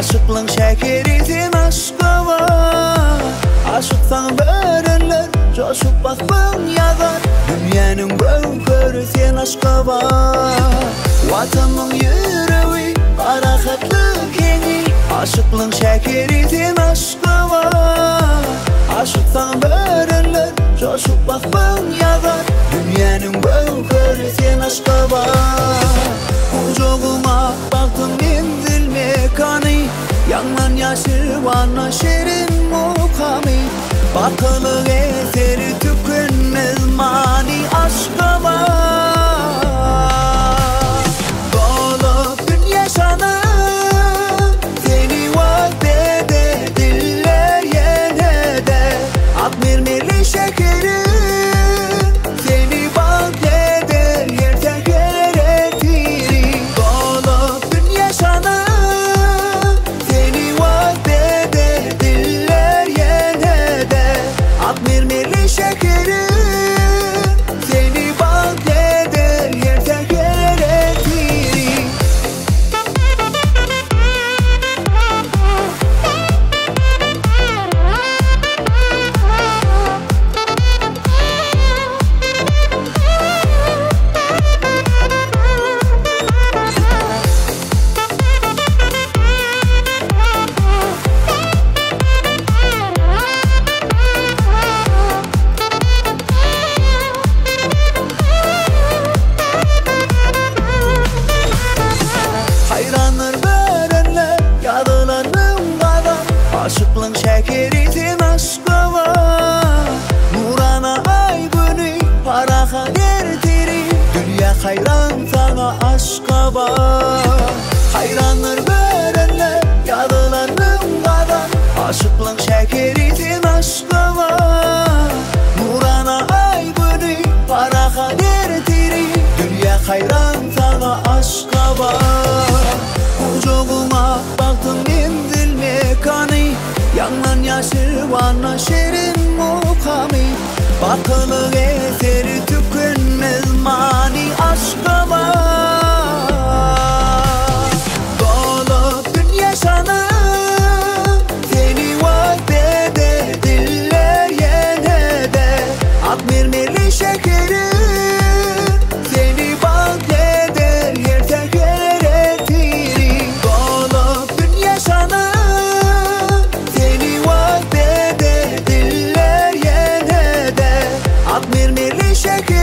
Aşıklığın şekeri sen aşka var. Aşıksan börenler coşup bakmın yazar. Dünyanın gövheri sen aşka var. Vatanın yüreği barahatlı keni. Aşıklığın şekeri sen aşka var. Aşıksan börenler coşup bakmın yazar. Dünyanın gövheri sen aşka var. Kucağıma baktım menzil mekanı. Yandan yaşı bana şirin mukami. Bakılı eseri tükenmez mani aşka var. Dolup gün yaşanır seni vaat eder diller yine de. Akmirmeli şekerim seni vaat eder yer teker etiri. Dolup gün yaşanır seni vaat eder diller yine de. Akmirmeli şekerim seni vaat eder yer teker etiri. Hayranlar verenler yadılanım kadar. Aşıklığın şekeri sen aşka var. Nurana ay günü paraha dertiri. Dünya hayran sana aşka var. Hayranlar verenler yadılanım kadar. Aşıklığın şekeri sen aşka var. Nurana ay günü paraha dertiri. Dünya hayran sana aşka var. Kucağıma baktım menzil mekanı. Yandan yaşı bana şirin mukami. Bakılı eseri tükenmez mani aşka var. Dolup gün yaşanır seni vaat eder diller yine de. Akmirmeli şekerim seni vaat eder yer teker etiri. Dolup gün yaşanır seni vaat eder diller yine de. Akmirmeli şekerim